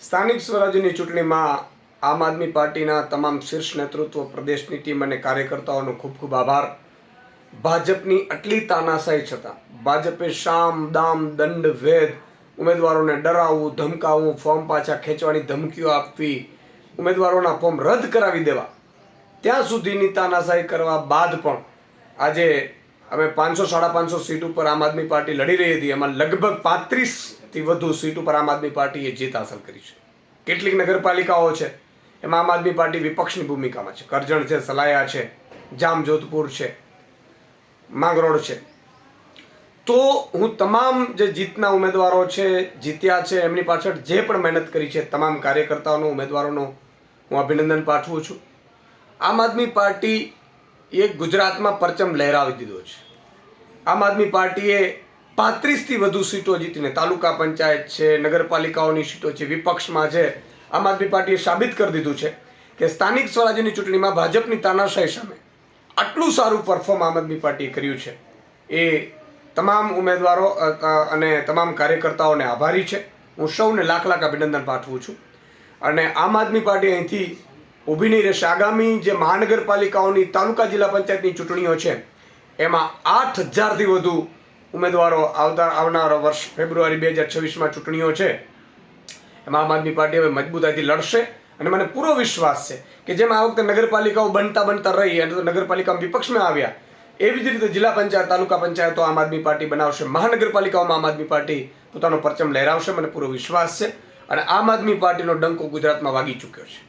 સ્થાનિક સ્વરાજ્યની ચૂંટણીમાં આમ આદમી પાર્ટીના તમામ શીર્ષ નેતૃત્વ, પ્રદેશની ટીમ અને કાર્યકર્તાઓનો ખૂબ ખૂબ આભાર. ભાજપની આટલી તાનાશાહી છતાં ભાજપે શામ દામ દંડ ભેદ ઉમેદવારોને ડરાવવું, ધમકાવવું, ફોર્મ પાછા ખેંચવાની ધમકીઓ આપવી, ઉમેદવારોના ફોર્મ રદ કરાવી દેવા, ત્યાં સુધીની તાનાશાહી કરવા બાદ પણ આજે અમે 500-550 સીટ ઉપર આમ આદમી પાર્ટી લડી રહી હતી. એમાં લગભગ 35થી વધુ સીટ ઉપર આમ આદમી પાર્ટીએ જીત હાંસલ કરી છે. કેટલીક નગરપાલિકાઓ છે એમાં આમ આદમી પાર્ટી વિપક્ષની ભૂમિકામાં છે. કરજણ છે, સલાયા છે, જામજોધપુર છે, માંગરોળ છે. તો હું તમામ જે જીતના ઉમેદવારો છે, જીત્યા છે, એમની પાછળ જે પણ મહેનત કરી છે તમામ કાર્યકર્તાઓનો, ઉમેદવારોનો હું અભિનંદન પાઠવું છું. આમ આદમી પાર્ટી એક ગુજરાતમાં પરચમ લહેરાવી દીધો છે. આમ આદમી પાર્ટીએ 35થી વધુ સીટો જીતીને, તાલુકા પંચાયત છે, નગરપાલિકાઓની સીટો છે, વિપક્ષમાં છે, આમ આદમી પાર્ટીએ સાબિત કરી દીધું છે કે સ્થાનિક સ્વરાજ્યની ચૂંટણીમાં ભાજપની તાનાશાહી સામે આટલું સારું પરફોર્મ આમ આદમી પાર્ટીએ કર્યું છે. એ તમામ ઉમેદવારો અને તમામ કાર્યકર્તાઓને આભારી છે. હું સૌને લાખ લાખ અભિનંદન પાઠવું છું. અને આમ આદમી પાર્ટી અહીંથી ઊભી નહીં રહેશે. આગામી જે મહાનગરપાલિકાઓની, તાલુકા જિલ્લા પંચાયતની ચૂંટણીઓ છે એમાં 8000થી વધુ ઉમેદવારો આવનાર વર્ષ ફેબ્રુઆરી 2026માં ચૂંટણીઓ છે. એમાં આમ આદમી પાર્ટી હવે મજબૂતાઈથી લડશે. અને મને પૂરો વિશ્વાસ છે કે જેમ આ વખતે નગરપાલિકાઓ બનતા રહી અને નગરપાલિકામાં વિપક્ષમાં આવ્યા, એવી જ રીતે જિલ્લા પંચાયત, તાલુકા પંચાયતો આમ આદમી પાર્ટી બનાવશે. મહાનગરપાલિકાઓમાં આમ આદમી પાર્ટી પોતાનો પરચમ લહેરાવશે. મને પૂરો વિશ્વાસ છે. અને આમ આદમી પાર્ટીનો ડંકો ગુજરાતમાં વાગી ચૂક્યો છે.